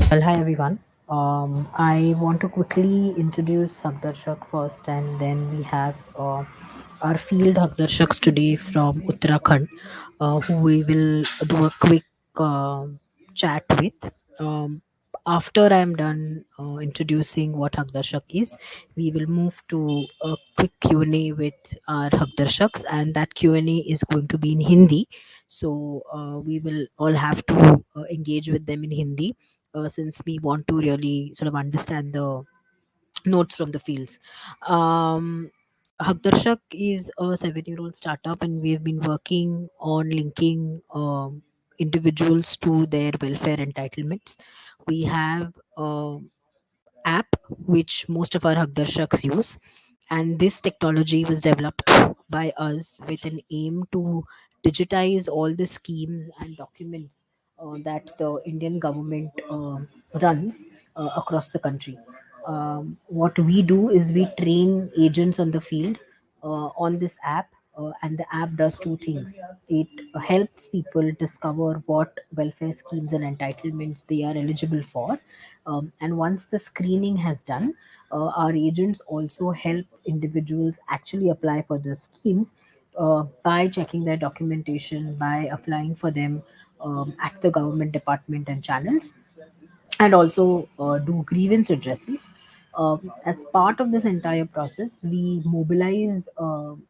Well, hi everyone. I want to quickly introduce Hagdarshak first, and then we have our field Hagdarshaks today from Uttarakhand, who we will do a quick uh, chat with. Um, After I'm done introducing what Hagdarshak is, we will move to a quick Q&A with our Hagdarshaks, and that Q&A is going to be in Hindi. So we will all have to engage with them in Hindi since we want to really sort of understand the notes from the fields. Um, Hagdarshak is a 7-year-old startup, and we've been working on linking individuals to their welfare entitlements. We have app which most of our Hagdarshaks use, and this technology was developed by us with an aim to digitize all the schemes and documents that the Indian government runs across the country. What we do is we train agents on the field on this app, and the app does two things. It helps people discover what welfare schemes and entitlements they are eligible for, and once the screening has done, our agents also help individuals actually apply for the schemes by checking their documentation, by applying for them at the government department and channels, and also do grievance redressals. As part of this entire process, we mobilize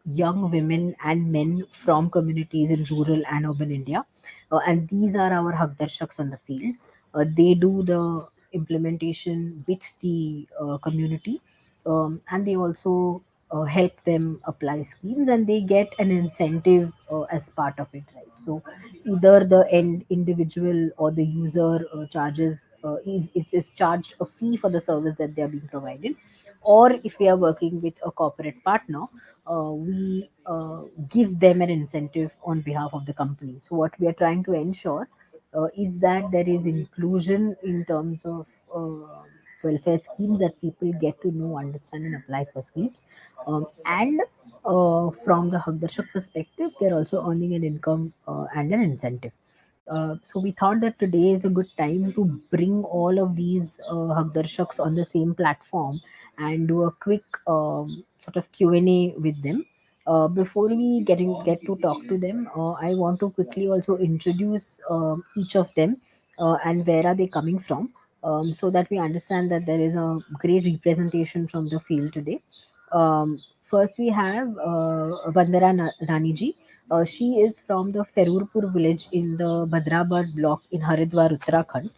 young women and men from communities in rural and urban India, and these are our Hagdarshaks on the field. They do the implementation with the community, and they also help them apply schemes, and they get an incentive as part of it, right? So either the end individual or the user charges is charged a fee for the service that they are being provided, or if we are working with a corporate partner, we give them an incentive on behalf of the company. So what we are trying to ensure is that there is inclusion in terms of welfare schemes, that people get to know, understand, and apply for schemes. And from the Hagdarshak perspective, they're also earning an income and an incentive. So we thought that today is a good time to bring all of these Hagdarshaks on the same platform and do a quick sort of Q&A with them. Before we get to talk to them, I want to quickly also introduce each of them and where are they coming from, so that we understand that there is a great representation from the field today. First, we have Rani ji. She is from the Ferurpur village in the Bhadrabad block in Haridwar, Uttarakhand.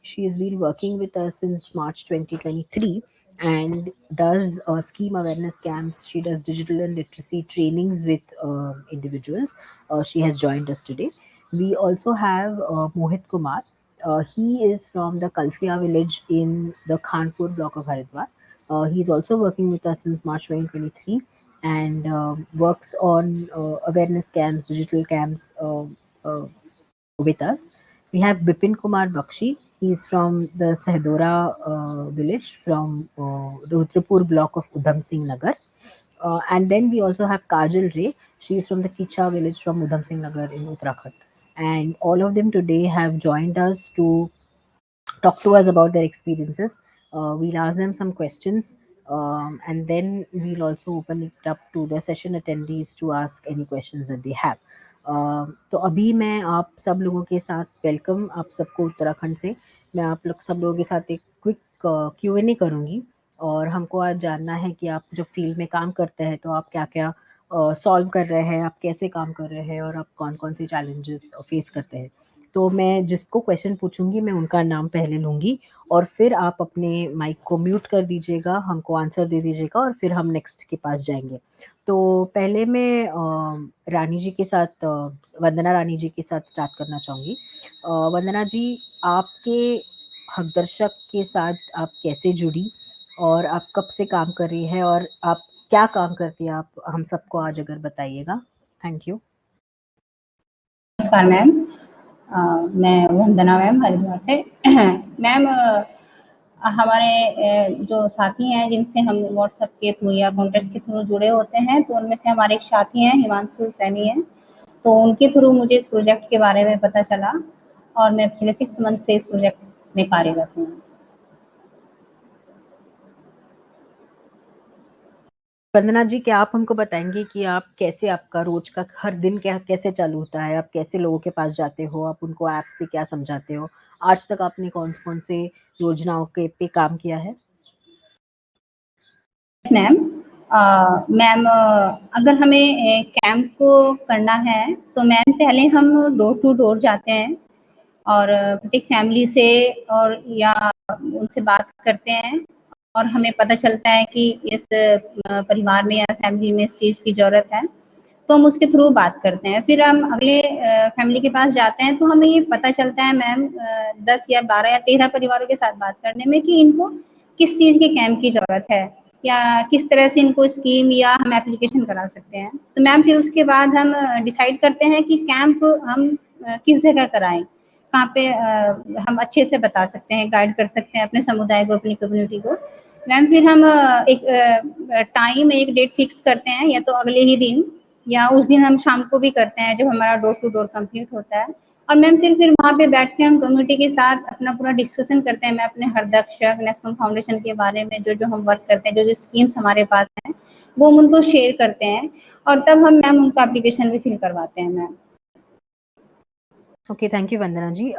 She has been working with us since March 2023 and does scheme awareness camps. She does digital and literacy trainings with individuals. She has joined us today. We also have Mohit Kumar. He is from the Kalsia village in the Khanpur block of Haridwar. He's also working with us since March 2023 and works on awareness camps, digital camps uh, with us. We have Bipin Kumar Bakshi. He's from the Sahdora village from Rudrapur block of Udham Singh Nagar. And then we also have Kajal Ray. She's from the Kicha village from Udham Singh Nagar in Uttarakhand. And all of them today have joined us to talk to us about their experiences. We'll ask them some questions, and then we'll also open it up to the session attendees to ask any questions that they have. तो अभी मैं आप सब लोगों के साथ welcome आप सबको उत्तराखंड से। मैं आप लोग सब लोगों के साथ एक क्विक Q&A करूँगी, और हमको आज जानना है कि आप जब फील्ड में काम करते हैं तो आप क्या क्या सॉल्व कर रहे हैं, आप कैसे काम कर रहे हैं, और आप कौन कौन से चैलेंजेस फेस करते हैं। तो मैं जिसको क्वेश्चन पूछूंगी मैं उनका नाम पहले लूंगी, और फिर आप अपने माइक को म्यूट कर दीजिएगा, हमको आंसर दे दीजिएगा, और फिर हम नेक्स्ट के पास जाएंगे। तो पहले मैं रानी जी के साथ वंदना रानी जी के साथ स्टार्ट करना चाहूँगी। वंदना जी, आपके हकदर्शक के साथ आप कैसे जुड़ी, और आप कब से काम कर रही हैं, और आप क्या काम करती हैं, आप हम सबको आज अगर बताइएगा। Thank you. नमस्कार मैम। मैं वंदना मैम हरिद्वार से। मैम हमारे जो साथी हैं जिनसे हम व्हाट्सएप के थ्रू या कॉन्टेक्ट के थ्रू जुड़े होते हैं, तो उनमें से हमारे एक साथी हैं हिमांशु सैनी हैं, तो उनके थ्रू मुझे इस प्रोजेक्ट के बारे में पता चला और मैं पिछले 6 मंथ से इस प्रोजेक्ट में कार्यरत हूँ। वंदना जी, क्या आप हमको बताएंगे कि आप कैसे, आपका रोज का हर दिन क्या कैसे चालू होता है? आप कैसे लोगों के पास जाते हो? आप उनको ऐप से क्या समझाते हो? आज तक आपने कौन से योजनाओं के पे काम किया है? मैम मैम अगर हमें कैंप को करना है तो मैम पहले हम डोर टू डोर जाते हैं और प्रत्येक फैमिली से और या उनसे बात करते हैं और हमें पता चलता है कि इस परिवार में या फैमिली में इस चीज़ की ज़रूरत है, तो हम उसके थ्रू बात करते हैं। फिर हम अगले फैमिली के पास जाते हैं तो हमें ये पता चलता है मैम 10 या 12 या 13 परिवारों के साथ बात करने में कि इनको किस चीज़ के कैंप की ज़रूरत है या किस तरह से इनको स्कीम या हम एप्लीकेशन करा सकते हैं। तो मैम फिर उसके बाद हम डिसाइड करते हैं कि कैंप हम किस जगह कराएँ, कहाँ पे हम अच्छे से बता सकते हैं, गाइड कर सकते हैं अपने समुदाय को, अपनी कम्युनिटी को। मैम फिर हम एक टाइम, एक डेट फिक्स करते हैं या तो अगले ही दिन या उस दिन हम शाम को भी करते हैं जब हमारा डोर टू डोर कंप्लीट होता है। और मैम फिर वहाँ पे बैठ के हम कम्युनिटी के साथ अपना पूरा डिस्कशन करते हैं। मैं अपने हरदर्शक नेस्कॉम फाउंडेशन के बारे में जो हम वर्क करते हैं, जो स्कीम्स हमारे पास हैं, वो हम उनको शेयर करते हैं और तब हम मैम उनका एप्लीकेशन भी फिल करवाते हैं ma'am. Okay, thank you Vandana जी।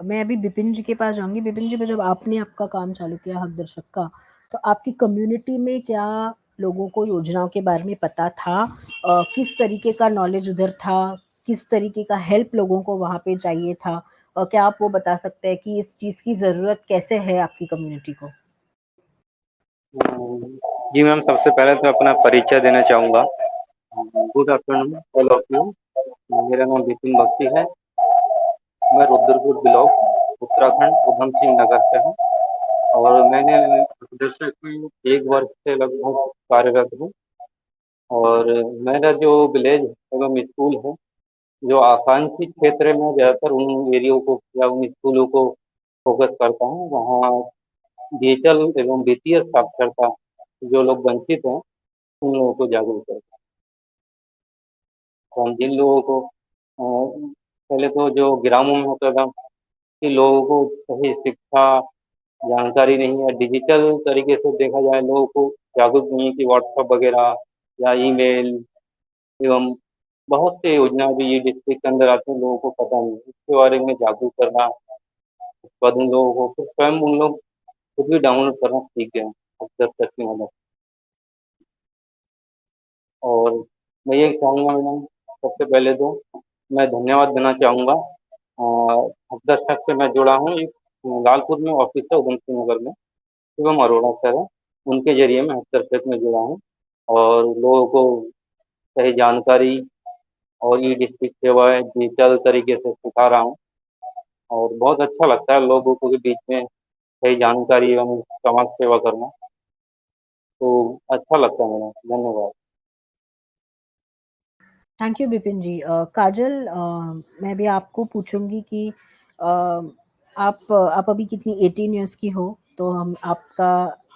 मैं अभी बिपिन जी के पास जाऊंगी। बिपिन जी, जब आपने आपका काम चालू किया हक दर्शक का, तो आपकी कम्युनिटी में क्या लोगों को योजनाओं के बारे में पता था? किस तरीके का नॉलेज उधर था? किस तरीके का हेल्प लोगों को वहाँ पे चाहिए था? क्या आप वो बता सकते हैं कि इस चीज़ की ज़रूरत कैसे है आपकी कम्युनिटी को? जी मैम, सबसे पहले तो अपना परिचय देना चाहूँगा। Good afternoon all of you. मेरा नाम विपिन बख्शी है। मैं रुद्रपुर ब्लॉक उत्तराखंड उधम सिंह नगर से हूँ और मैंने दर्शक में 1 वर्ष से लगभग कार्यरत हूँ। और मेरा जो विलेज एवं स्कूल है, जो आकांक्षी क्षेत्र में ज़्यादातर उन एरियो को या उन स्कूलों को फोकस करता हूँ। वहाँ डिजिटल एवं वित्तीय साक्षरता जो लोग वंचित हैं, उन लोगों को जागरूक करता हूँ। हम जिन लोगों को पहले तो जो ग्रामों में होता था कि लोगों को सही शिक्षा जानकारी नहीं है, डिजिटल तरीके से देखा जाए लोगों को जागरूक नहीं है कि व्हाट्सएप वगैरह या ईमेल एवं बहुत से योजना भी ये डिस्ट्रिक्ट के अंदर आते हैं, लोगों को पता नहीं है। इसके बारे में जागरूक करना, उसके बाद उन लोगों को फिर स्वयं उन लोग खुद भी डाउनलोड करना सीख गए हैं अक्सर तक की मदद। और मैं ये चाहूँगा मैडम, सबसे पहले तो मैं धन्यवाद देना चाहूँगा। हफ्ता तक से मैं जुड़ा हूँ, एक लालपुर में ऑफिस है उधम सिंह नगर में, शिवम अरोड़ा सर है, उनके जरिए मैं हफ्ता तक में जुड़ा हूँ और लोगों को सही जानकारी और ई डिस्ट्रिक्ट सेवाएं डिजिटल तरीके से सिखा रहा हूँ। और बहुत अच्छा लगता है लोगों को के बीच में सही जानकारी एवं समाज सेवा करना, तो अच्छा लगता है मैडम। धन्यवाद। थैंक यू बिपिन जी। काजल, मैं भी आपको पूछूंगी कि आप अभी कितनी 18 ईयर्स की हो, तो हम आपका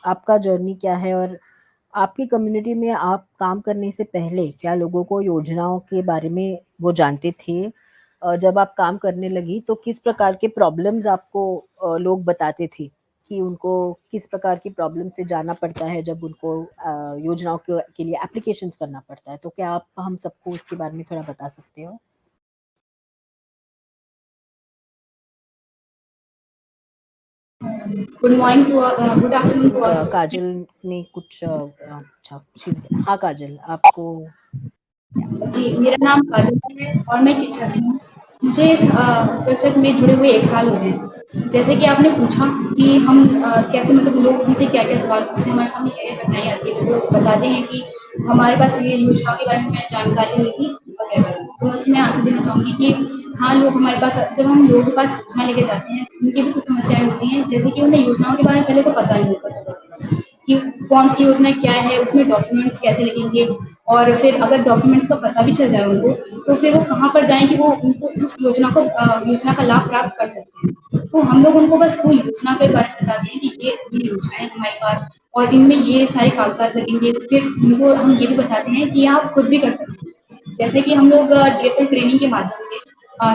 आपका जर्नी क्या है, और आपकी कम्युनिटी में आप काम करने से पहले क्या लोगों को योजनाओं के बारे में वो जानते थे? जब आप काम करने लगी तो किस प्रकार के प्रॉब्लम्स आपको लोग बताते थे कि उनको किस प्रकार की प्रॉब्लम से जाना पड़ता है जब उनको योजनाओं के लिए एप्लीकेशंस करना पड़ता है? तो क्या आप हम सबको उसके बारे में थोड़ा बता सकते हो? Good morning to good I afternoon to think all. Kajal ने कुछ अच्छा, हाँ काजल, आपको जी, मेरा नाम काजल है और मैं किच्छा से हूँ। मुझे इस दर्शक में जुड़े हुए 1 साल हो गए हैं। जैसे कि आपने पूछा कि हम कैसे, मतलब लोग हमसे क्या-क्या सवाल पूछते हैं, हमारे सामने क्या-क्या कठिनाई आती है, जब लोग बताते हैं कि हमारे पास ये योजना के बारे में जानकारी नहीं थी वगैरह। तो मैं उसमें आंसर देना चाहूँगी कि हाँ, लोग हमारे पास, जब हम लोगों के पास सूचना लेके जाते हैं, उनकी भी कुछ समस्याएँ होती हैं, जैसे कि उन्हें योजनाओं के बारे में पहले तो पता नहीं होता कि कौन-सी योजना क्या है, उसमें डॉक्यूमेंट्स कैसे लगेंगे, और फिर अगर डॉक्यूमेंट्स का पता भी चल जाए उनको, तो फिर वो कहाँ पर जाएँ कि वो उनको उस योजना का लाभ प्राप्त कर सकते हैं। तो हम लोग उनको बस वो योजना के बारे में बताते हैं कि ये योजनाएँ हमारे पास और इनमें ये सारे कागज़ात लगेंगे। फिर उनको हम ये भी बताते हैं कि आप खुद भी कर सकते हैं। जैसे कि हम लोग डिजिटल ट्रेनिंग के माध्यम से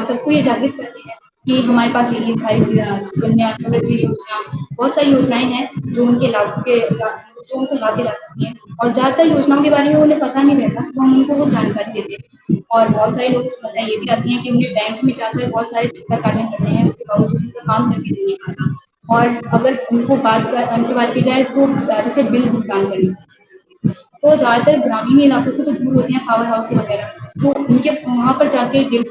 सबको ये जागृत करते हैं कि हमारे पास ये सारी सुकन्या समृद्धि योजना, बहुत सारी योजनाएं हैं जो उनको लाभ दिला सकती हैं, और ज़्यादातर योजनाओं के बारे में उन्हें पता नहीं रहता, तो हम उनको वो जानकारी देते हैं। और बहुत सारे लोगों की समस्या ये भी आती है कि उन्हें बैंक में जाकर बहुत सारे चक्कर काटने पड़ते हैं, उसके बावजूद उनका काम जल्दी नहीं हो पाता। और अगर उनकी बात की जाए तो जैसे बिल भुगतान करने, तो ज़्यादातर ग्रामीण इलाकों से तो दूर होते हैं पावर हाउस वगैरह, तो उनके वहाँ पर जाके बिल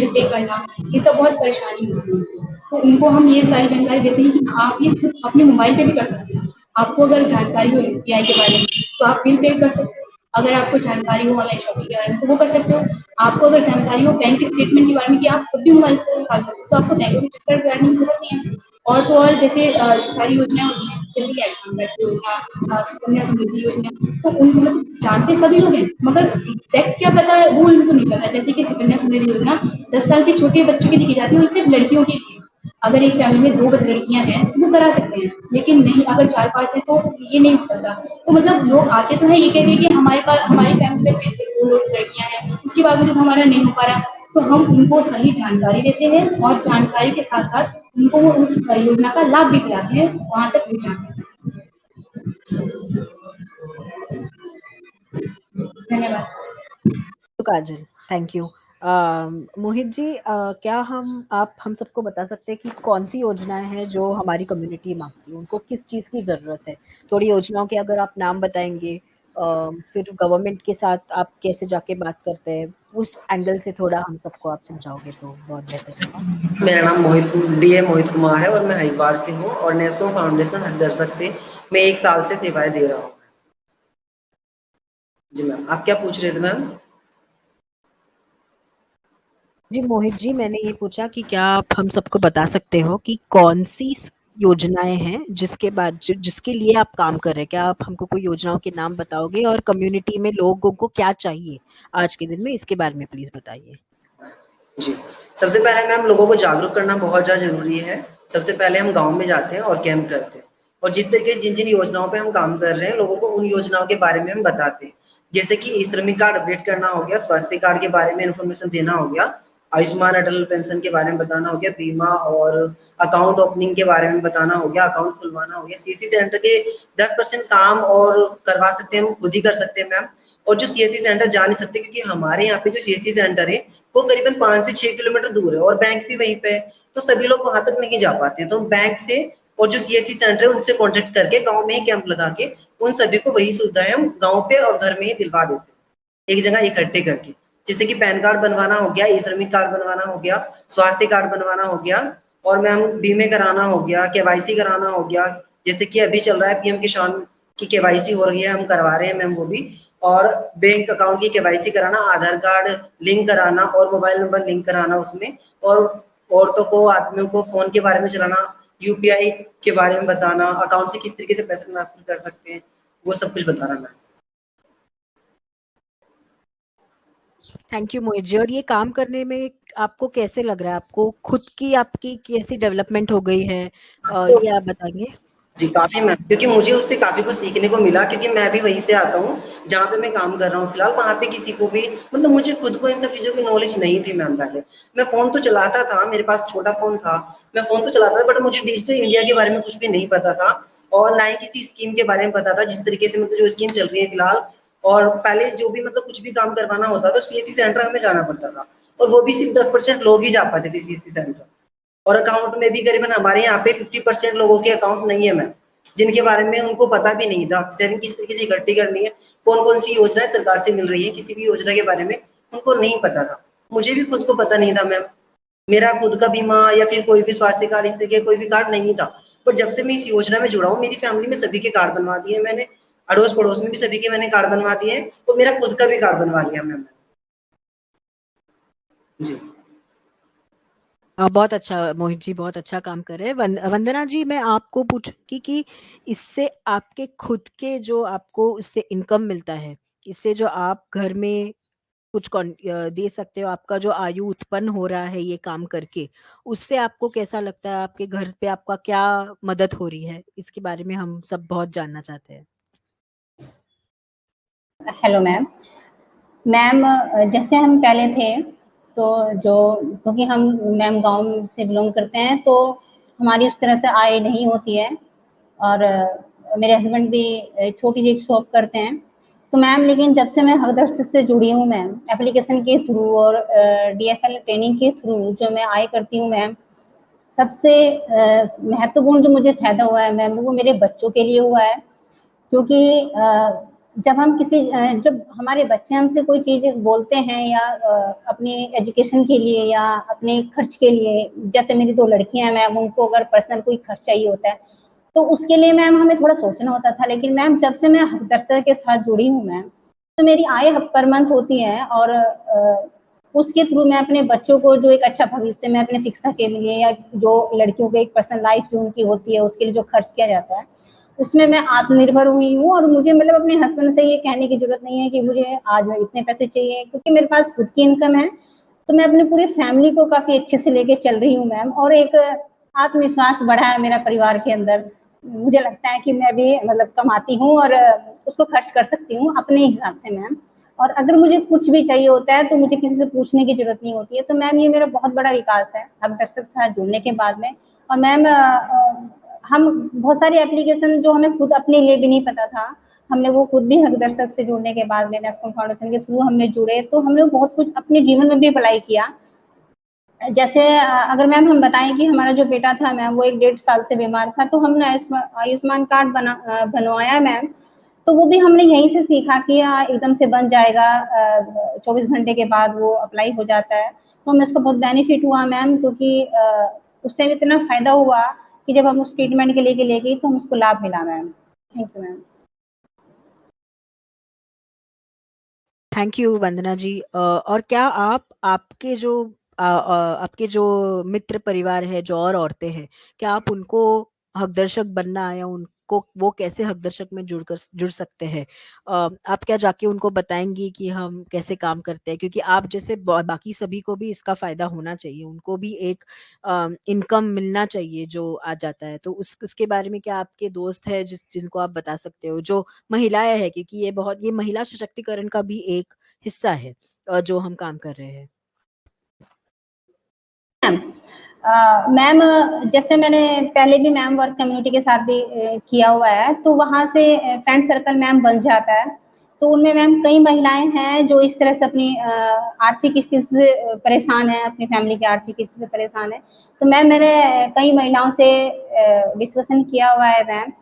पे करना, ये सब बहुत परेशानी होती है। तो उनको हम ये सारी जानकारी देते हैं कि आप ये खुद अपने मोबाइल पे भी कर सकते हैं। आपको अगर जानकारी हो यूपीआई के बारे में, तो आप बिल पे भी कर सकते हो। अगर आपको जानकारी हो ऑनलाइन शॉपिंग के बारे में, तो वो कर सकते हो। आपको अगर जानकारी हो बैंक स्टेटमेंट के बारे में कि आप खुद भी मोबाइल से निकाल सकते हो, तो आपको बैंकों के चक्कर काटने की ज़रूरत नहीं है। और तो और जैसे सारी योजनाएँ होती हैं, जल्दी एक्स योजना, सुकन्या समृद्धि योजना, तो उन मतलब जानते सभी लोग हैं, मगर एग्जैक्ट क्या पता है वो उनको नहीं पता। जैसे कि सुकन्या समृद्धि योजना 10 साल के छोटे बच्चों के लिए की जाती है, और सिर्फ लड़कियों के लिए। अगर एक फैमिली में 2 लड़कियां हैं तो वो करा सकते हैं, लेकिन नहीं अगर 4-5 है तो ये नहीं हो सकता। तो मतलब लोग आते तो हैं ये कहते हैं कि हमारे पास हमारी फैमिली में तो 2 लड़कियां हैं, उसके बावजूद हमारा नहीं हो पा रहा। तो हम उनको सही जानकारी देते हैं, और जानकारी के साथ साथ उनको वो उस योजना का लाभ भी दिलाते हैं, वहां तक पहुंचाते हैं। धन्यवाद। तो काजल, थैंक यू। मोहित जी, क्या हम सबको बता सकते हैं कि कौन सी योजनाएं हैं जो हमारी कम्युनिटी मांगती है, उनको किस चीज़ की ज़रूरत है? थोड़ी योजनाओं के अगर आप नाम बताएंगे, फिर गवर्नमेंट के साथ आप कैसे जाके बात करते हैं, उस एंगल से थोड़ा हम सबको आप समझाओगे तो बहुत बेहतर होगा। मेरा नाम मोहित कुमार है और मैं हरिद्वार से हूँ और नेस्को फाउंडेशन हरिदर्शक से मैं 1 साल से सेवाएं दे रहा हूँ। जी मैम, आप क्या पूछ रहे थे मैम? जी मोहित जी, मैंने ये पूछा कि क्या आप हम सबको बता सकते हो कि कौन सी योजनाएं हैं जिसके लिए आप काम कर रहे हैं? क्या आप हमको कोई योजनाओं के नाम बताओगे, और कम्युनिटी में लोगों को क्या चाहिए आज के दिन में, इसके बारे में प्लीज बताइए। जी, सबसे पहले मैम लोगों को जागरूक करना बहुत ज़्यादा ज़रूरी है। सबसे पहले हम गाँव में जाते हैं और कैंप करते हैं, और जिस तरीके जिन-जिन योजनाओं पे हम काम कर रहे हैं, लोगों को उन योजनाओं के बारे में हम बताते हैं। जैसे कि ई-श्रमिक कार्ड अपडेट करना हो गया, स्वास्थ्य कार्ड के बारे में इन्फॉर्मेशन देना हो गया, आयुष्मान अटल पेंशन के बारे में बताना हो गया, बीमा और अकाउंट ओपनिंग के बारे में बताना हो गया, अकाउंट खुलवाना हो गया। सीएससी सेंटर के 10% काम और करवा सकते हैं, हम खुद ही कर सकते हैं मैम। और जो सीएससी सेंटर जा नहीं सकते, क्योंकि हमारे यहाँ पे जो सीएससी सेंटर है वो करीबन 5 से 6 किलोमीटर दूर है और बैंक भी वहीं पे है, तो सभी लोग वहां तक नहीं जा पाते हैं। तो हम बैंक से और जो सीएससी सेंटर है उनसे कॉन्टेक्ट करके गांव में ही कैंप लगा के उन सभी को वही सुविधाएं हम गांव पे और घर में ही दिलवा देते हैं, एक जगह इकट्ठे करके। जैसे कि पैन कार्ड बनवाना हो गया, ई-श्रमिक कार्ड बनवाना हो गया, स्वास्थ्य कार्ड बनवाना हो गया, और मैम बीमे कराना हो गया, केवाईसी कराना हो गया। जैसे कि अभी चल रहा है पीएम किसान की केवाईसी हो रही है, हम करवा रहे हैं मैम वो भी। और बैंक अकाउंट की केवाईसी कराना, आधार कार्ड लिंक कराना और मोबाइल नंबर लिंक कराना उसमें, और औरतों को आदमियों को फोन के बारे में चलाना, यूपीआई के बारे में बताना, अकाउंट से किस तरीके से पैसे ट्रांसफर कर सकते हैं, वो सब कुछ बताना मैम। थैंक यू मोहित जी। और ये काम करने में आपको कैसे लग रहा है? आपको खुद की आपकी कैसी डेवलपमेंट हो गई है, ये आप बताएंगे? जी, काफ़ी मैम, क्योंकि मुझे उससे काफ़ी कुछ सीखने को मिला, क्योंकि मैं भी वहीं से आता हूँ, जहाँ पे मैं काम कर रहा हूँ फिलहाल। वहाँ पे किसी को भी मतलब मुझे खुद को इन सब चीज़ों की नॉलेज नहीं थी मैम पहले। मैं फ़ोन तो चलाता था, मेरे पास छोटा फ़ोन था, मैं फ़ोन तो चलाता था, बट मुझे डिजिटल इंडिया के बारे में कुछ भी नहीं पता था, और ना ही किसी स्कीम के बारे में पता था, जिस तरीके से मतलब जो स्कीम चल रही है फिलहाल। और पहले जो भी मतलब कुछ भी काम करवाना होता था, सीएससी सेंटर हमें जाना पड़ता था, और वो भी सिर्फ 10% लोग ही जा पाते थे सीएससी सेंटर। और अकाउंट में भी करीबन हमारे यहाँ पे 50% लोगों के अकाउंट नहीं है मैम, जिनके बारे में उनको पता भी नहीं था सेविंग किस तरीके से इकट्ठी करनी है, कौन-कौन सी योजनाएं सरकार से मिल रही है, किसी भी योजना के बारे में उनको नहीं पता था। मुझे भी खुद को पता नहीं था मैम। मेरा खुद का बीमा या फिर कोई भी स्वास्थ्य कार्ड, इस तरीके का कोई भी कार्ड नहीं था। पर जब से मैं इस योजना में जुड़ा हूँ, मेरी फैमिली में सभी के कार्ड बनवा दिए मैंने, अड़ोस-पड़ोस में भी सभी के मैंने कार्ड बनवा दिए हैं, और मेरा खुद का भी कार्ड बनवा लिया मैम। जी। बहुत अच्छा मोहित जी, बहुत अच्छा काम कर रहे हैं। वंदना जी, मैं आपको पूछूंगी कि इससे आपके खुद के जो आपको इससे इनकम मिलता है, इससे जो आप घर में कुछ दे सकते हो, आपका जो आयु उत्पन्न हो रहा है ये काम करके, उससे आपको कैसा लगता है? आपके घर पे आपका क्या मदद हो रही है? इसके बारे में हम सब बहुत जानना चाहते हैं। Hello ma'am. मैम, जैसे हम पहले थे तो जो क्योंकि हम मैम गाँव से बिलॉन्ग करते हैं, तो हमारी उस तरह से आय नहीं होती है और मेरे हस्बैंड भी छोटी सी शॉप करते हैं। तो मैम लेकिन जब से मैं हकदर्द से जुड़ी हूँ मैम, एप्लीकेशन के थ्रू और DFL ट्रेनिंग के थ्रू जो मैं आय करती हूँ मैम, सबसे महत्वपूर्ण जो मुझे फ़ायदा हुआ है मैम, वो मेरे बच्चों के लिए हुआ है। क्योंकि जब हम किसी जब हमारे बच्चे हमसे कोई चीज़ बोलते हैं या अपनी एजुकेशन के लिए या अपने खर्च के लिए, जैसे मेरी 2 लड़कियाँ हैं मैम, उनको अगर पर्सनल कोई खर्च चाहिए होता है, तो उसके लिए मैम हमें थोड़ा सोचना होता था। लेकिन मैम जब से मैं हकदर्द के साथ जुड़ी हूँ मैम, तो मेरी आय पर मंथ होती है और उसके थ्रू मैं अपने बच्चों को जो एक अच्छा भविष्य में अपनी शिक्षा के लिए या जो लड़कियों को एक पर्सनल लाइफ जो उनकी होती है उसके लिए जो खर्च किया जाता है, उसमें मैं आत्मनिर्भर हुई हूँ और मुझे मतलब अपने हस्बैंड से ये कहने की ज़रूरत नहीं है कि मुझे आज इतने पैसे चाहिए, क्योंकि मेरे पास खुद की इनकम है। तो मैं अपनी पूरी फैमिली को काफ़ी अच्छे से लेके चल रही हूँ मैम, और एक आत्मविश्वास बढ़ा है मेरा परिवार के अंदर। मुझे लगता है कि मैं भी मतलब कमाती हूँ और उसको खर्च कर सकती हूँ अपने हिसाब से मैम। और अगर मुझे कुछ भी चाहिए होता है तो मुझे किसी से पूछने की ज़रूरत नहीं होती है। तो मैम ये मेरा बहुत बड़ा विकास है हकदर्द के साथ जुड़ने के बाद में। और मैम हम बहुत सारी एप्लीकेशन जो हमें खुद अपने लिए भी नहीं पता था, हमने वो खुद भी हकदर्द से जुड़ने के बाद में नेस्कॉम फाउंडेशन के थ्रू हमने जुड़े, तो हमने बहुत कुछ अपने जीवन में भी अप्लाई किया। जैसे अगर मैम हम बताएं कि हमारा जो बेटा था मैम, वो 1 डेढ़ साल से बीमार था, तो हमने आयुष्मान कार्ड बनवाया मैम। तो वो भी हमने यहीं से सीखा कि एकदम से बन जाएगा, 24 घंटे के बाद वो अप्लाई हो जाता है। तो हमें इसका बहुत बेनिफिट हुआ मैम, क्योंकि उससे इतना फ़ायदा हुआ कि जब हम उस ट्रीटमेंट के लेके ले गई तो हम उसको लाभ मिला ma'am. Thank you ma'am. Thank you Vandana ji. और क्या आप आपके जो मित्र परिवार है, जो और औरतें हैं, क्या आप उनको हकदर्शक बनना या उनको वो कैसे हकदर्शक में जुड़ सकते हैं, आप क्या जाके उनको बताएंगी कि हम कैसे काम करते हैं? क्योंकि आप जैसे बाकी सभी को भी इसका फायदा होना चाहिए, उनको भी एक इनकम मिलना चाहिए जो आ जाता है। तो उसके बारे में क्या आपके दोस्त है जिनको आप बता सकते हो, जो महिलाएं हैं, क्योंकि ये महिला सशक्तिकरण का भी एक हिस्सा है जो हम काम कर रहे हैं। मैम जैसे मैंने पहले भी मैम वर्क कम्युनिटी के साथ भी किया हुआ है, तो वहाँ से फ्रेंड सर्कल मैम बन जाता है। तो उनमें मैम कई महिलाएं हैं जो इस तरह से अपनी आर्थिक स्थिति से परेशान है, अपनी फैमिली की आर्थिक स्थिति से परेशान है। तो मैम मैंने कई महिलाओं से डिस्कशन किया हुआ है मैम,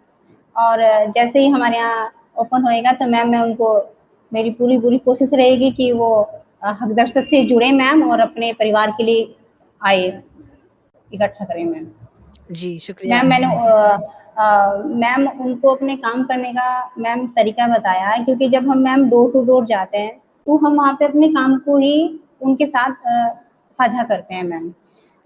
और जैसे ही हमारे यहाँ ओपन होएगा तो मैम मैं उनको, मेरी पूरी पूरी कोशिश रहेगी कि वो हकदर्द से जुड़े मैम और अपने परिवार के लिए आए इकट्ठा करें मैम। जी, शुक्रिया। मैम उनको अपने काम करने का मैम तरीका बताया है, क्योंकि जब हम मैम डोर टू डोर जाते हैं तो हम वहाँ पे अपने काम को ही उनके साथ साझा करते हैं मैम।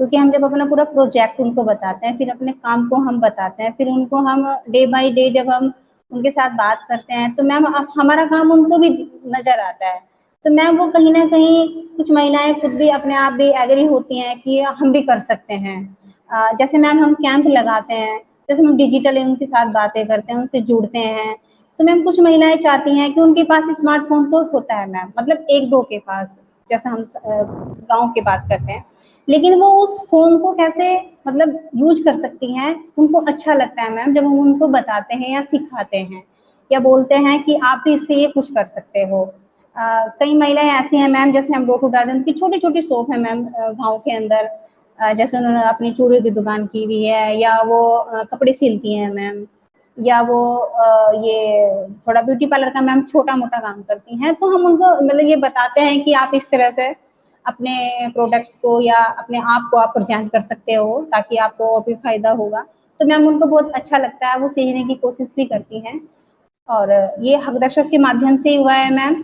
क्योंकि हम जब अपना पूरा प्रोजेक्ट उनको बताते हैं, फिर अपने काम को हम बताते हैं, फिर उनको हम डे बाय डे जब हम उनके साथ बात करते हैं तो मैम हमारा काम उनको भी नज़र आता है। तो मैम वो कहीं न कहीं कुछ महिलाएँ खुद भी अपने आप भी एग्री होती हैं कि हम भी कर सकते हैं। जैसे मैम हम कैंप लगाते हैं, जैसे हम डिजिटली उनके साथ बातें करते हैं, उनसे जुड़ते हैं। तो मैम कुछ महिलाएँ चाहती हैं कि उनके पास स्मार्टफ़ोन तो होता है मैम, मतलब 1-2 के पास, जैसे हम गाँव की बात करते हैं। लेकिन वो उस फ़ोन को कैसे मतलब यूज़ कर सकती हैं, उनको अच्छा लगता है मैम जब हम उनको बताते हैं या सिखाते हैं, या बोलते हैं कि आप भी इससे ये कुछ कर सकते हो। कई महिलाएँ ऐसी हैं मैम, जैसे हम डोर टू डोर उनकी छोटी-छोटी शॉप है मैम गाँव के अंदर। जैसे उन्होंने अपनी चूड़ियों की दुकान की हुई है, या वो कपड़े सिलती हैं मैम, या वो ये थोड़ा ब्यूटी पार्लर का मैम छोटा-मोटा काम करती हैं। तो हम उनको मतलब ये बताते हैं कि आप इस तरह से अपने प्रोडक्ट्स को या अपने आप को आप प्रेज़ेंट कर सकते हो, ताकि आपको और भी फ़ायदा होगा। तो मैम उनको बहुत अच्छा लगता है, वो सीखने की कोशिश भी करती हैं। और ये हकदर्शक के माध्यम से ही हुआ है मैम,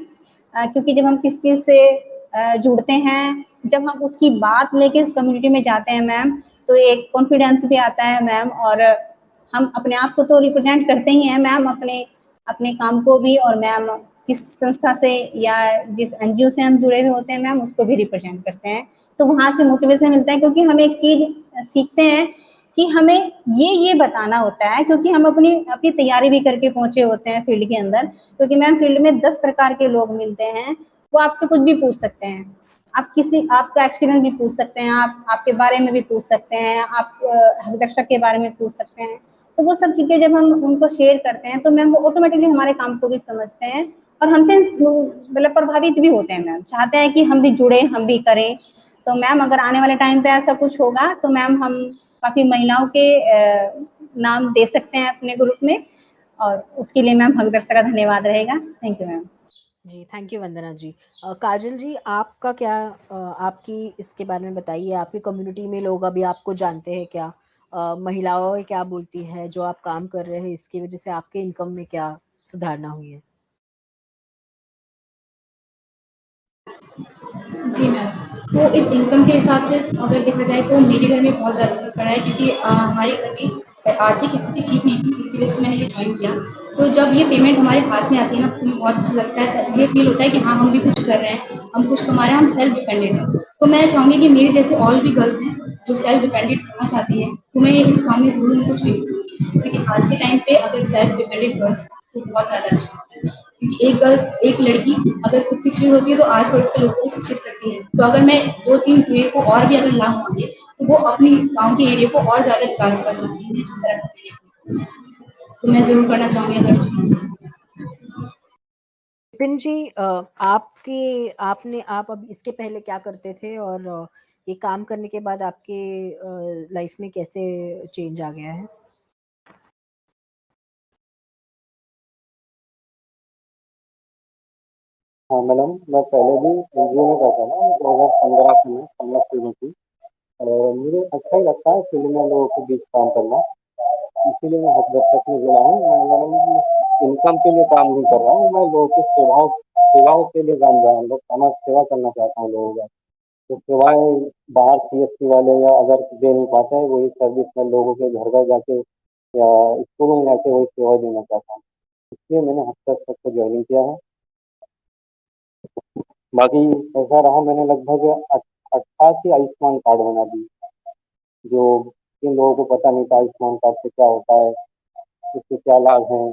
क्योंकि जब हम किसी चीज़ से जुड़ते हैं, जब हम उसकी बात लेके कम्युनिटी में जाते हैं मैम, तो एक कॉन्फिडेंस भी आता है मैम, और हम अपने आप को तो रिप्रेजेंट करते ही हैं मैम, अपने अपने काम को भी, और मैम जिस संस्था से या जिस एनजीओ से हम जुड़े हुए होते हैं मैम, उसको भी रिप्रेजेंट करते हैं। तो वहाँ से मोटिवेशन मिलता है, क्योंकि हम एक चीज़ सीखते हैं कि हमें ये बताना होता है, क्योंकि हम अपनी अपनी तैयारी भी करके पहुँचे होते हैं फील्ड के अंदर। क्योंकि मैम फील्ड में 10 प्रकार के लोग मिलते हैं, वो आपसे कुछ भी पूछ सकते हैं। आप आपका एक्सपीरियंस भी पूछ सकते हैं, आप आपके बारे में भी पूछ सकते हैं, आप हकदर्शक के बारे में पूछ सकते हैं। तो वो सब चीज़ें जब हम उनको शेयर करते हैं तो मैम वो ऑटोमेटिकली हमारे काम को भी समझते हैं और हमसे मतलब प्रभावित भी होते हैं मैम, चाहते हैं कि हम भी जुड़े, हम भी करें। तो मैम अगर आने वाले टाइम पे ऐसा कुछ होगा तो मैम हम काफ़ी महिलाओं के नाम दे सकते हैं अपने ग्रुप में और उसके लिए मैम हकदर्शक का धन्यवाद रहेगा। Thank you ma'am. जी, थैंक यू वंदना जी। काजल जी, आपका क्या आपकी इसके बारे में बताइए, आपकी कम्युनिटी में लोग अभी आपको जानते हैं क्या? महिलाएँ क्या बोलती हैं, जो आप काम कर रहे हैं इसकी वज़ह से आपके इनकम में क्या सुधारना हुई है? जी मैम। तो इस इनकम के हिसाब से अगर देखा जाए तो मेरे घर में बहुत ज़्यादा फ़र्क पड़ा है क्योंकि हमारे घर में आर्थिक स्थिति ठीक नहीं थी, इसकी वज़ह से मैंने ये जॉइन किया। तो जब ये पेमेंट हमारे हाथ में आती है ना, तो हमें बहुत अच्छा लगता है। ये फ़ील होता है कि हाँ, हम भी कुछ कर रहे हैं, हम कुछ कमा रहे हैं, हम सेल्फ डिपेंडेंट हैं। तो मैं चाहूँगी कि मेरे जैसे और भी गर्ल्स हैं, जो सेल्फ डिपेंडेंट होना चाहती हैं, तो मैं इस काम में ज़रूर उनको जॉइन करूँगी। क्योंकि आज के टाइम पे अगर सेल्फ डिपेंडेंट गर्ल्स तो बहुत ज़्यादा अच्छा होता है। क्योंकि एक लड़की अगर खुद शिक्षित होती है तो आस पड़ोस के लोगों को भी शिक्षित करती है। तो अगर मैं 2-3 कुएँ को और भी अगर लाऊँ आगे, तो वो अपनी गाँव के एरिया को और ज़्यादा विकास कर सकती है, जिस तरह से मैंने किया। तो मैं ज़रूर करना चाहूँगी अगर। विपिन जी, आप अब इसके पहले क्या करते थे और ये काम करने के बाद आपके लाइफ में कैसे चेंज आ गया है? हाँ मैडम, मैं पहले भी एनजीओ में करता था, 2015 से मैं समाज सेवा की। और मुझे अच्छा ही लगता है फील्ड में लोगों के बीच काम करना, इसीलिए मैं हकदर्शक में जुड़ा हूँ। मैं मैडम इनकम के लिए काम नहीं कर रहा हूँ, मैं लोगों की सेवाओं के लिए काम कर रहा हूँ। लोग समाज सेवा करना चाहता हूँ लोगों का। तो सेवाएं बाहर सीएससी वाले या अदर दे नहीं पाते हैं, वही सर्विस में लोगों के घर घर जाके या स्कूलों में जाके वही सेवा देना चाहता हूँ। इसलिए मैंने हकदर्शक को ज्वाइनिंग किया है। बाकी ऐसा रहा, मैंने लगभग 88 आयुष्मान कार्ड बना दिए, जो जिन लोगों को पता नहीं था आयुष्मान कार्ड से क्या होता है, इसके क्या लाभ हैं,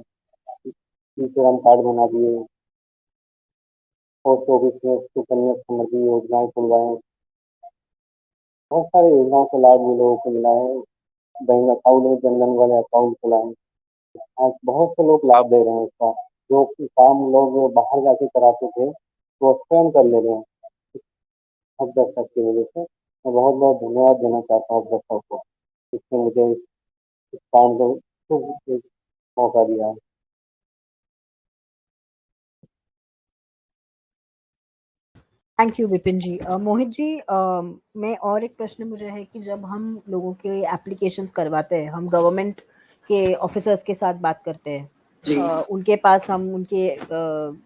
इनके हम कार्ड बना दिए। पोस्ट ऑफिस में सुकन्या समृद्धि योजनाएं खुलवाएं, बहुत सारी योजनाओं का लाभ भी लोगों को मिला है। बैंक अकाउंट में जनधन वाले अकाउंट खुलाए, आज बहुत से लोग लाभ ले रहे हैं उसका। जो कि काम लोग बाहर जाके कराते थे, वो स्वयं कर ले रहे हैं अब दस्तक की वजह से। मैं बहुत बहुत धन्यवाद देना चाहता हूँ दस्तक को, जिसने मुझे इस काम को शुभ एक मौका दिया है। थैंक यू विपिन जी। मोहित जी, मैं और एक प्रश्न मुझे है कि जब हम लोगों के एप्लीकेशंस करवाते हैं, हम गवर्नमेंट के ऑफिसर्स के साथ बात करते हैं, जी उनके पास हम उनके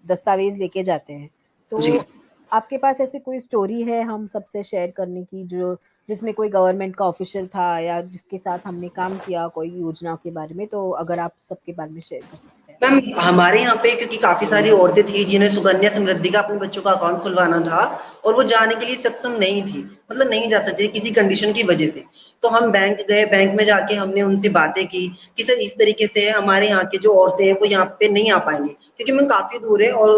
दस्तावेज लेके जाते हैं, जी। तो आपके पास ऐसी कोई स्टोरी है हम सबसे शेयर करने की, जो जिसमें कोई गवर्नमेंट का ऑफिशियल था या जिसके साथ हमने काम किया कोई योजना के बारे में, तो अगर आप सबके बारे में शेयर कर सकते हैं? मैम हमारे यहाँ पे क्योंकि काफ़ी सारी औरतें थी जिन्हें सुकन्या समृद्धि का अपने बच्चों का अकाउंट खुलवाना था और वो जाने के लिए सक्षम नहीं थी, मतलब नहीं जा सकती किसी कंडीशन की वजह से। तो हम बैंक गए, बैंक में जाके हमने उनसे बातें की कि सर इस तरीके से हमारे यहाँ की जो औरतें हैं वो यहाँ पे नहीं आ पाएंगी क्योंकि मैम काफ़ी दूर है और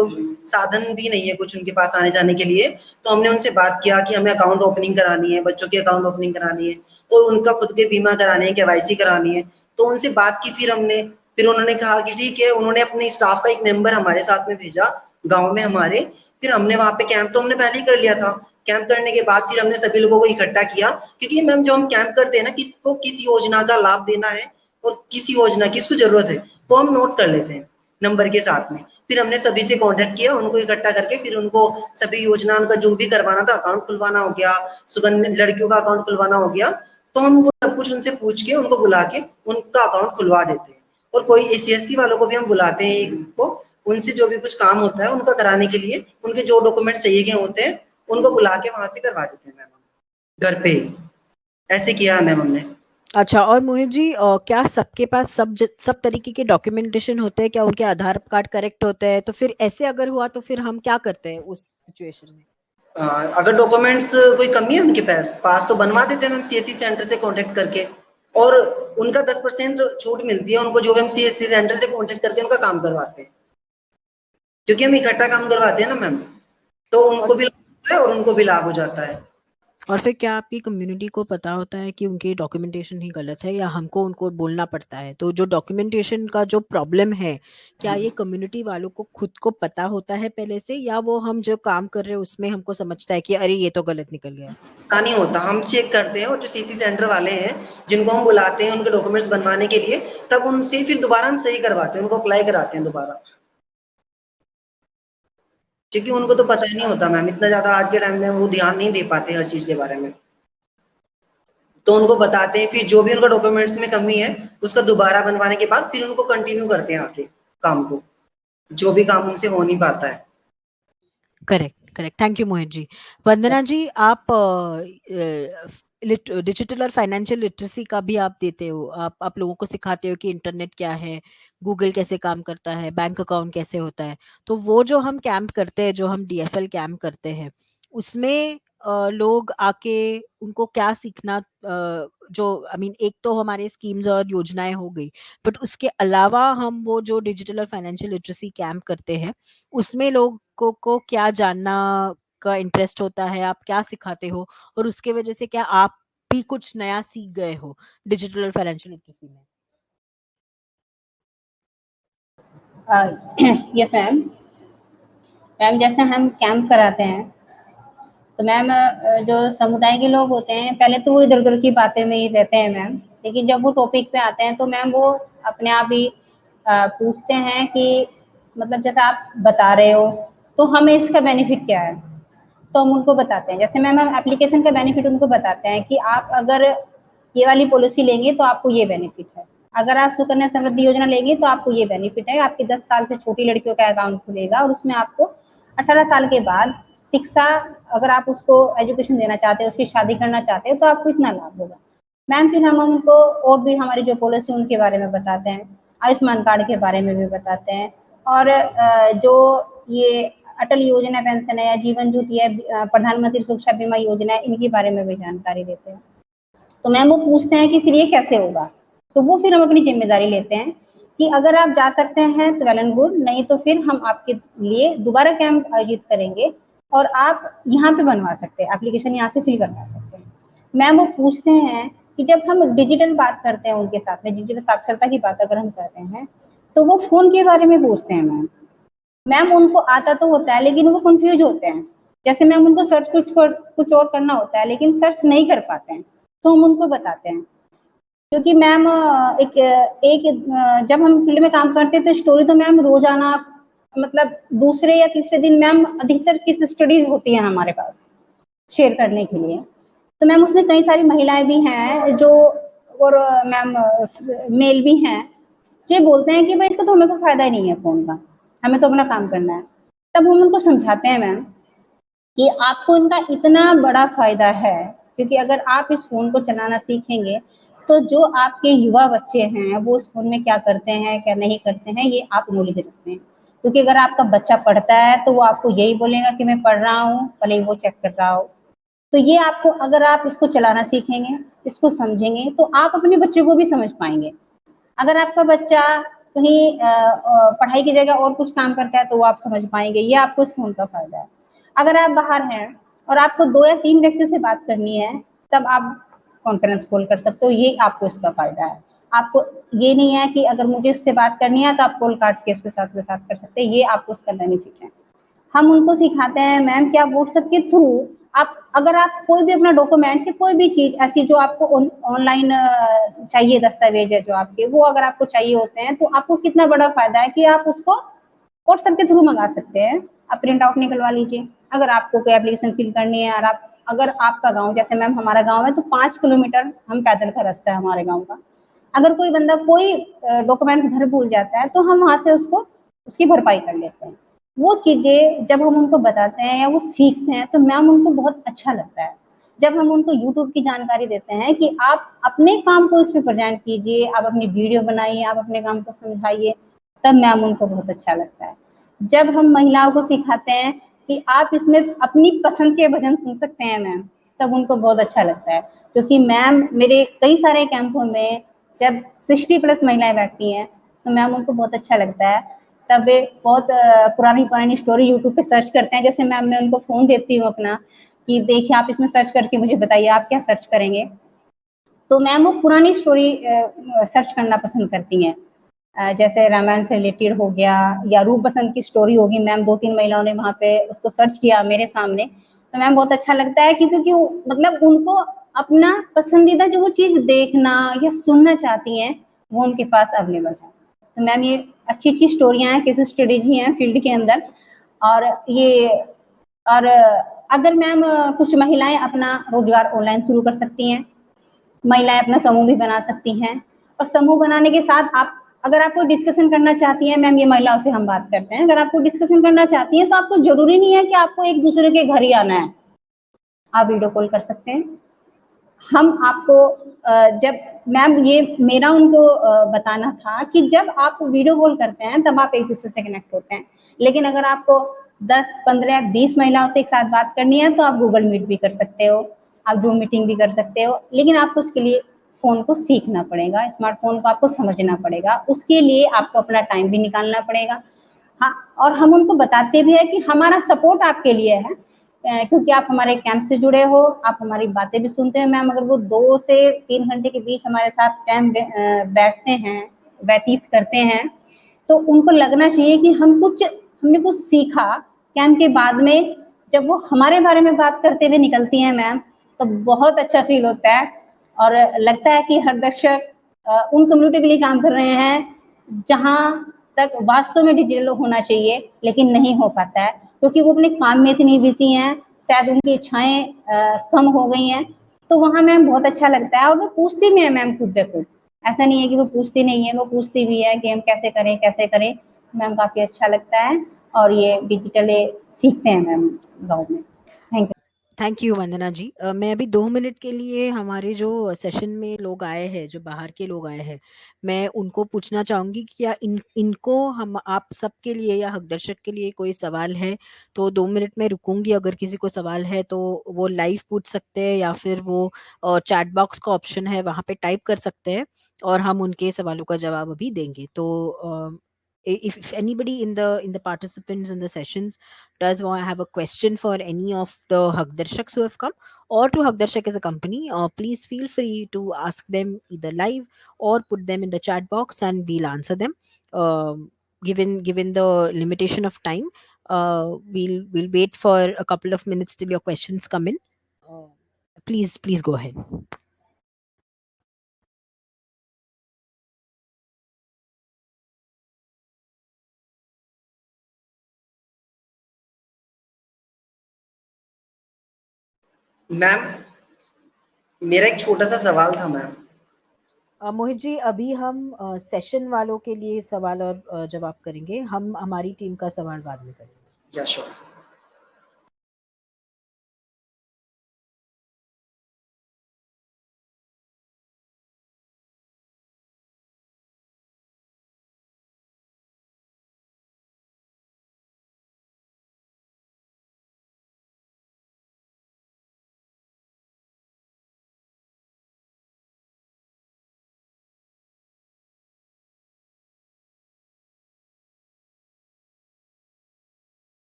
साधन भी नहीं है कुछ उनके पास आने जाने के लिए। तो हमने उनसे बात किया कि हमें अकाउंट ओपनिंग करानी है, बच्चों की अकाउंट ओपनिंग करानी है और उनका खुद के बीमा करानी है, केवाईसी करानी है। तो उनसे बात की, फिर उन्होंने कहा कि ठीक है, उन्होंने अपने स्टाफ का एक मेंबर हमारे साथ में भेजा गाँव में हमारे। फिर हमने वहाँ पे कैंप तो हमने पहले ही कर लिया था। कैंप करने के बाद फिर हमने सभी लोगों को इकट्ठा किया क्योंकि मैम जो हम कैंप करते हैं ना, किसको किस योजना का लाभ देना है और किस योजना की किसको जरूरत है, वो हम नोट कर लेते हैं नंबर के साथ में। फिर हमने सभी से कांटेक्ट किया, उनको इकट्ठा करके फिर उनको सभी योजना उनका जो भी करवाना था, अकाउंट खुलवाना हो गया, सुगन्ध लड़कियों का अकाउंट खुलवाना हो गया, तो हम वो सब कुछ उनसे पूछ के उनको बुला के उनका अकाउंट खुलवा देते हैं। और कोई सीएससी वालों को भी हम बुलाते हैं एक को, उनसे जो भी कुछ काम होता है उनका कराने के लिए उनके जो डॉक्यूमेंट चाहिए गए होते हैं उनको बुला के वहां से करवा देते हैं मैम, घर पे ही। ऐसे किया है मैम हमने। अच्छा, और मोहित जी, क्या सबके पास सब तरीके के डॉक्यूमेंटेशन होते हैं? क्या उनके आधार कार्ड करेक्ट होते हैं? तो फिर ऐसे अगर हुआ तो फिर हम क्या करते हैं उस सिचुएशन में? अगर डॉक्यूमेंट्स कोई कमी है उनके पास तो बनवा देते हैं मैम सीएससी सेंटर से कांटेक्ट करके। और उनका 10% छूट मिलती है उनको, जो हम सीएससी सेंटर से कांटेक्ट करके उनका काम करवाते हैं, क्योंकि हम इकट्ठा काम करवाते हैं ना मैम, तो और उनको भी है और उनको भी लाभ हो जाता है। और फिर क्या आपकी कम्युनिटी को पता होता है कि उनकी डॉक्यूमेंटेशन ही गलत है, या हमको उनको बोलना पड़ता है? तो जो डॉक्यूमेंटेशन का जो प्रॉब्लम है, क्या ये कम्युनिटी वालों को खुद को पता होता है पहले से, या वो हम जो काम कर रहे हैं उसमें हमको समझता है कि अरे ये तो गलत निकल गया? पता नहीं होता, हम चेक करते हैं और जो सीसी सेंटर वाले हैं जिनको हम बुलाते हैं उनके डॉक्यूमेंट्स बनवाने के लिए, तब उनसे फिर दोबारा हम सही करवाते हैं, उनको अप्लाई कराते हैं दोबारा, क्योंकि उनको तो पता ही नहीं होता मैम, इतना ज्यादा आज के टाइम में वो ध्यान नहीं दे पाते हर चीज के बारे में। तो उनको बताते हैं, फिर जो भी उनका डॉक्यूमेंट्स में कमी है उसका दोबारा बनवाने के बाद फिर उनको कंटिन्यू करते हैं आके काम को, जो भी काम उनसे हो नहीं पाता है। Correct, correct. Thank you Mohit जी। वंदना जी, आप डिजिटल और फाइनेंशियल लिटरेसी का भी आप देते हो, आप लोगों को सिखाते हो कि इंटरनेट क्या है, गूगल कैसे काम करता है, बैंक अकाउंट कैसे होता है। तो वो जो हम कैंप करते हैं, जो हम डीएफएल कैंप करते हैं, उसमें लोग आके उनको क्या सीखना, जो आई मीन एक तो हमारे स्कीम्स और योजनाएं हो गई, बट उसके अलावा हम वो जो डिजिटल और फाइनेंशियल लिटरेसी कैंप करते हैं, उसमें लोगों को क्या जानना का इंटरेस्ट होता है, आप क्या सिखाते हो, और उसके वजह से क्या आप भी कुछ नया सीख गए हो डिजिटल और फाइनेंशियल लिटरेसी में? Yes ma'am. मैम जैसे हम कैंप कराते हैं तो मैम जो समुदाय के लोग होते हैं पहले तो वो इधर-उधर की बातें में ही रहते हैं मैम, लेकिन जब वो टॉपिक पे आते हैं तो मैम वो अपने आप ही पूछते हैं कि मतलब जैसे आप बता रहे हो, तो हमें इसका बेनिफिट क्या है? तो हम उनको बताते हैं। जैसे मैम हम एप्लीकेशन का बेनिफिट उनको बताते हैं कि आप अगर ये वाली पॉलिसी लेंगे तो आपको ये बेनिफिट है। अगर आप सुकन्या समृद्धि योजना लेंगे तो आपको ये बेनिफिट है, आपके 10 साल से छोटी लड़कियों का अकाउंट खुलेगा और उसमें आपको 18 साल के बाद शिक्षा, अगर आप उसको एजुकेशन देना चाहते हैं, उसकी शादी करना चाहते हैं तो आपको इतना लाभ होगा। मैम फिर हम उनको और भी हमारी जो पॉलिसी उनके बारे में बताते हैं, आयुष्मान कार्ड के बारे में भी बताते हैं, और जो ये अटल योजना पेंशन है या जीवन ज्योति है, प्रधानमंत्री सुरक्षा बीमा योजना है, इनके बारे में भी जानकारी देते हैं। तो मैम वो पूछते हैं कि फिर ये कैसे होगा, तो वो फिर हम अपनी जिम्मेदारी लेते हैं कि अगर आप जा सकते हैं तो वेल एंड गुड, नहीं तो फिर हम आपके लिए दोबारा कैंप आयोजित करेंगे और आप यहाँ पे बनवा सकते हैं, एप्लीकेशन यहाँ से फिल करवा सकते हैं। मैम वो पूछते हैं कि जब हम डिजिटल बात करते हैं उनके साथ में, डिजिटल साक्षरता की बात अगर हम करते हैं, तो वो फ़ोन के बारे में पूछते हैं मैम। मैम उनको आता तो होता है लेकिन वो कंफ्यूज होते हैं। जैसे मैम उनको सर्च कुछ और करना होता है लेकिन सर्च नहीं कर पाते हैं, तो हम उनको बताते हैं। क्योंकि मैम जब हम फील्ड में काम करते हैं तो स्टोरी तो मैम रोज़ाना मतलब दूसरे या तीसरे दिन मैम अधिकतर केस स्टडीज़ होती हैं हमारे पास शेयर करने के लिए। तो मैम उसमें कई सारी महिलाएँ भी हैं जो, और मैम मेल भी हैं, जो ये बोलते हैं कि भाई इसका तो हमें कोई फ़ायदा ही नहीं है फ़ोन का, हमें तो अपना काम करना है। तब हम उनको समझाते हैं मैम कि आपको इनका इतना बड़ा फ़ायदा है, क्योंकि अगर आप इस फ़ोन को चलाना सीखेंगे, तो जो आपके युवा बच्चे हैं, वो उस फ़ोन में क्या करते हैं, क्या नहीं करते हैं, ये आप नॉलेज रखते हैं। क्योंकि अगर आपका बच्चा पढ़ता है, तो वो आपको यही बोलेगा कि मैं पढ़ रहा हूँ, भले ही वो चेक कर रहा हो। तो ये आपको, अगर आप इसको चलाना सीखेंगे, इसको समझेंगे, तो आप अपने बच्चे को भी समझ पाएँगे। अगर आपका बच्चा कहीं पढ़ाई की जगह और कुछ काम करता है तो वो आप समझ पाएँगे, ये आपको इस फ़ोन का फ़ायदा है। अगर आप बाहर हैं और आपको 2 या 3 व्यक्तियों से बात करनी है, तब आप कॉन्फ्रेंस कॉल कर सकते हो, ये आपको इसका फ़ायदा है। आपको ये नहीं है कि अगर मुझे उससे बात करनी है तो आप कॉल काट के उसके साथ में साथ कर सकते हैं, ये आपको उसका बेनिफिट है। हम उनको सिखाते हैं मैम कि आप व्हाट्सएप के थ्रू आप, अगर आप कोई भी अपना डॉक्यूमेंट्स या कोई भी चीज़ ऐसी जो आपको ऑनलाइन चाहिए, दस्तावेज है जो आपके, वो अगर आपको चाहिए होते हैं तो आपको कितना बड़ा फ़ायदा है कि आप उसको व्हाट्सएप के थ्रू मंगा सकते हैं। आप प्रिंट आउट निकलवा लीजिए। अगर आपको कोई एप्लीकेशन फिल करनी है और आप, अगर आपका गाँव, जैसे मैम हमारा गाँव है तो 5 किलोमीटर हम पैदल का रास्ता है हमारे गाँव का। अगर कोई बंदा कोई डॉक्यूमेंट्स घर भूल जाता है तो हम वहाँ से उसको उसकी भरपाई कर लेते हैं। वो चीज़ें जब हम उनको बताते हैं या वो सीखते हैं तो मैम उनको बहुत अच्छा लगता है। जब हम उनको यूट्यूब की जानकारी देते हैं कि आप अपने काम को इसमें प्रेज़ेंट कीजिए, आप अपनी वीडियो बनाइए, आप अपने काम को समझाइए, तब मैम उनको बहुत अच्छा लगता है। जब हम महिलाओं को सिखाते हैं कि आप इसमें अपनी पसंद के भजन सुन सकते हैं मैम, तब उनको बहुत अच्छा लगता है। क्योंकि मैम मेरे कई सारे कैंपों में जब 60 प्लस महिलाएँ बैठती हैं, तो मैम उनको बहुत अच्छा लगता है तब वे बहुत पुरानी स्टोरी यूट्यूब पे सर्च करते हैं। जैसे मैम मैं उनको फ़ोन देती हूँ अपना कि देखिए आप इसमें सर्च करके मुझे बताइए आप क्या सर्च करेंगे? तो मैम वो पुरानी स्टोरी सर्च करना पसंद करती हैं। जैसे रामायण से रिलेटेड हो गया या रूप बसंत की स्टोरी होगी, मैम 2-3 महिलाओं ने वहाँ पे उसको सर्च किया मेरे सामने, तो मैम बहुत अच्छा लगता है कि क्योंकि मतलब उनको अपना पसंदीदा जो वो चीज़ देखना या सुनना चाहती हैं, वो उनके पास अवेलेबल है। तो मैम ये अच्छी-अच्छी स्टोरियाँ हैं, केस स्टडीज़ ही हैं फील्ड के अंदर और ये और अगर मैम कुछ महिलाएँ अपना रोज़गार ऑनलाइन शुरू कर सकती हैं, महिलाएँ अपना समूह भी बना सकती हैं और समूह बनाने के साथ आप अगर आप कोई डिस्कशन करना चाहती हैं मैम ये महिलाओं से हम बात करते हैं, अगर आपको डिस्कशन करना चाहती हैं तो आपको ज़रूरी नहीं है कि आपको एक-दूसरे के घर ही आना है। आप वीडियो कॉल कर सकते हैं। हम आपको जब मैम ये मेरा उनको बताना था कि जब आप वीडियो कॉल करते हैं तब आप एक-दूसरे से कनेक्ट होते हैं। लेकिन अगर आपको 10, 15, 20 महिलाओं से एक साथ बात करनी है तो आप गूगल मीट भी कर सकते हो, आप ज़ूम मीटिंग भी कर सकते हो, लेकिन आपको उसके लिए फ़ोन को सीखना पड़ेगा, स्मार्टफ़ोन को आपको समझना पड़ेगा, उसके लिए आपको अपना टाइम भी निकालना पड़ेगा। हाँ, और हम उनको बताते भी हैं कि हमारा सपोर्ट आपके लिए है क्योंकि आप हमारे कैंप से जुड़े हो, आप हमारी बातें भी सुनते हैं मैम अगर वो 2 से 3 घंटे के बीच हमारे साथ टाइम बैठते हैं, व्यतीत करते हैं, तो उनको लगना चाहिए कि हमने कुछ सीखा। कैंप के बाद में जब वो हमारे बारे में बात करते हुए निकलती हैं मैम, तो बहुत अच्छा फ़ील होता है और लगता है कि हर दर्शक उन कम्युनिटी के लिए काम कर रहे हैं, जहाँ तक वास्तव में डिजिटल होना चाहिए, लेकिन नहीं हो पाता है, क्योंकि वो अपने काम में इतनी बिज़ी हैं, शायद उनकी इच्छाएँ कम हो गई हैं, तो वहाँ मैम बहुत अच्छा लगता है और वो पूछती भी हैं मैम खुद ब खुद। ऐसा नहीं है कि वो पूछती नहीं है, वो पूछती भी है कि हम कैसे करें, कैसे करें? मैम काफ़ी अच्छा लगता है और ये डिजिटली सीखते हैं मैम गाँव में। Thank you. Thank you Vandana जी। मैं अभी 2 मिनट के लिए हमारे जो सेशन में लोग आए हैं, जो बाहर के लोग आए हैं, मैं उनको पूछना चाहूँगी कि क्या इनको हम आप सबके लिए या हकदर्शक के लिए कोई सवाल है? तो 2 मिनट में रुकूँगी, अगर किसी को सवाल है तो वो लाइव पूछ सकते हैं या फिर वो चैट बॉक्स का ऑप्शन है, वहाँ पे टाइप कर सकते हैं और हम उनके सवालों का जवाब अभी देंगे। तो if anybody in the participants in the sessions does want to have a question for any of the Hakdarshaks who have come or to Hakdarshak as a company, please feel free to ask them either live or put them in the chat box and we'll answer them. Given the limitation of time, we'll wait for a couple of minutes till your questions come in. Uh, please go ahead. Ma'am, मेरा एक छोटा-सा सवाल था ma'am. Mohit ji, अभी हम session वालों के लिए सवाल और जवाब करेंगे। हम हमारी टीम का सवाल बाद में करेंगे। या sure.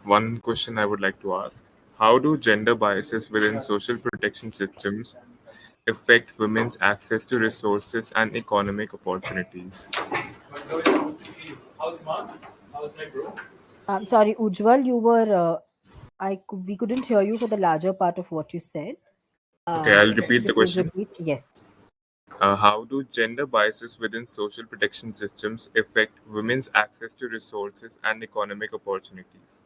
One question I would like to ask: how do gender biases within social protection systems affect women's access to resources and economic opportunities? I'm sorry, Ujjwal, you were. We couldn't hear you for the larger part of what you said. Okay, I'll repeat Could the you please question. repeat? Yes. How do gender biases within social protection systems affect women's access to resources and economic opportunities?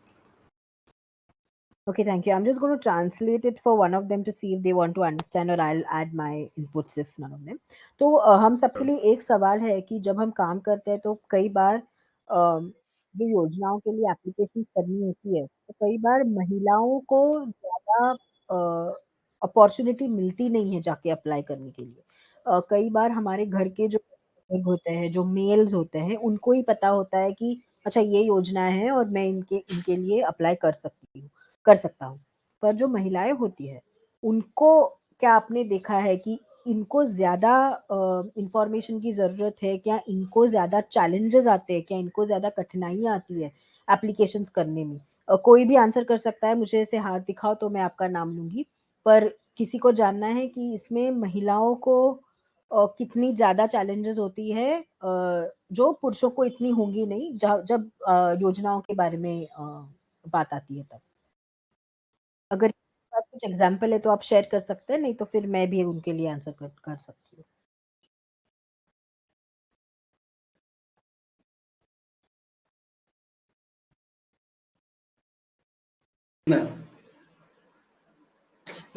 Okay, thank you. I'm just going to translate it for one of them to see if they want to understand, or I'll add my inputs if none of them. तो हम सबके लिए एक सवाल है कि जब हम काम करते हैं तो कई बार जो योजनाओं के लिए एप्लीकेशंस करनी होती है, तो कई बार महिलाओं को ज़्यादा अपॉर्चुनिटी मिलती नहीं है जाके अप्लाई करने के लिए। कई बार हमारे घर के जो बुजुर्ग होते हैं, जो मेल्स होते हैं, उनको ही पता होता है कि अच्छा ये योजना है और मैं इनके इनके लिए अप्लाई कर सकता हूँ। पर जो महिलाएँ होती हैं, उनको क्या आपने देखा है कि इनको ज़्यादा इन्फॉर्मेशन की ज़रूरत है? क्या इनको ज़्यादा चैलेंजेज़ आते हैं? क्या इनको ज़्यादा कठिनाइयाँ आती है एप्लीकेशंस करने में? कोई भी आंसर कर सकता है, मुझे ऐसे हाथ दिखाओ तो मैं आपका नाम लूँगी। पर किसी को जानना है कि इसमें महिलाओं को कितनी ज़्यादा चैलेंजेज़ होती है जो पुरुषों को इतनी होंगी नहीं जब योजनाओं के बारे में बात आती है तब। अगर आपके पास कुछ एग्ज़ाम्पल है तो आप शेयर कर सकते हैं, नहीं तो फिर मैं भी उनके लिए आंसर कर सकती हूँ। मैम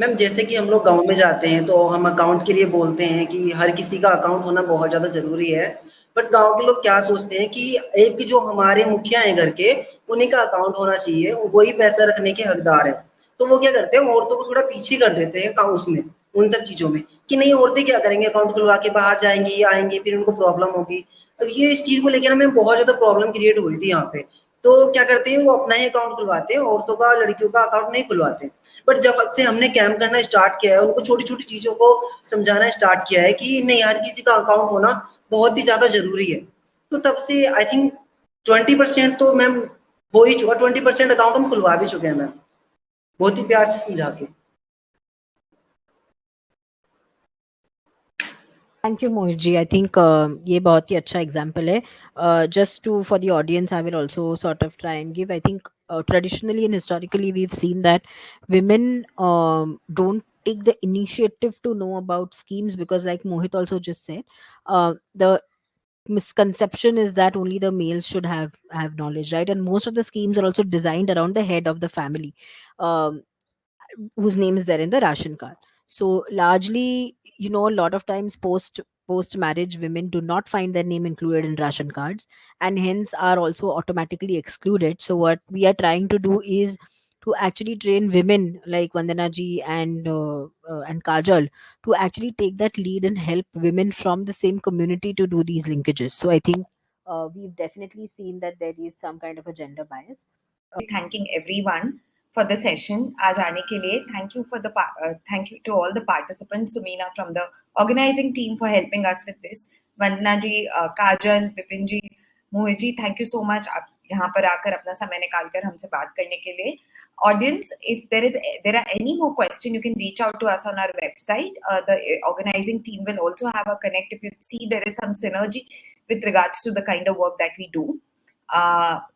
मैम जैसे कि हम लोग गाँव में जाते हैं तो हम अकाउंट के लिए बोलते हैं कि हर किसी का अकाउंट होना बहुत ज़्यादा ज़रूरी है। बट गाँव के लोग क्या सोचते हैं कि एक जो हमारे मुखिया हैं घर के, उन्हीं का अकाउंट होना चाहिए, वही पैसा रखने के हकदार हैं। तो वो क्या करते हैं, औरतों को थोड़ा पीछे कर देते हैं उसमें, उन सब चीज़ों में कि नहीं औरतें क्या करेंगे, अकाउंट खुलवा के बाहर जाएँगी, आएँगी, फिर उनको प्रॉब्लम होगी। अब ये इस चीज़ को लेके ना मैम बहुत ज़्यादा प्रॉब्लम क्रिएट हो रही थी यहाँ पे। तो क्या करते हैं, वो अपना ही अकाउंट खुलवाते हैं, औरतों का, लड़कियों का अकाउंट नहीं खुलवाते। बट जब से हमने कैंप करना स्टार्ट किया है, उनको छोटी-छोटी चीज़ों को समझाना स्टार्ट किया है कि नहीं हर किसी का अकाउंट होना बहुत ही ज़्यादा ज़रूरी है। तो तब से आई थिंक 20% तो मैम हो ही चुका, 20% अकाउंट हम खुलवा भी चुके हैं मैम, बहुत ही प्यार से समझा के। Thank you Mohit ji. I think ये बहुत ही अच्छा एग्जाम्पल है। Just to for the audience I will also sort of try and give. I think traditionally and historically we've seen that women don't take the initiative to know about schemes because like Mohit also just said, the misconception is that only the males should have knowledge, right? And most of the schemes are also designed around the head of the family, um, whose name is there in the ration card. So largely, a lot of times post marriage women do not find their name included in ration cards and hence are also automatically excluded. So what we are trying to do is to actually train women like Vandana ji and Kajal to actually take that lead and help women from the same community to do these linkages. So I think we've definitely seen that there is some kind of a gender bias. Thanking everyone for the session. आज आने के लिए thank you to all the participants. Sumina from the organizing team for helping us with this. Vandana ji, Kajal, Bipin ji, Mohit ji, thank you so much. आप यहाँ पर आकर अपना समय निकालकर हमसे बात करने के लिए. Audience, if there are any more questions, you can reach out to us on our website. The organizing team will also have a connect if you see there is some synergy with regards to the kind of work that we do.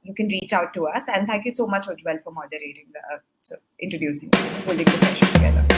You can reach out to us. And thank you so much, Ujjwal, for moderating, introducing, holding the session together.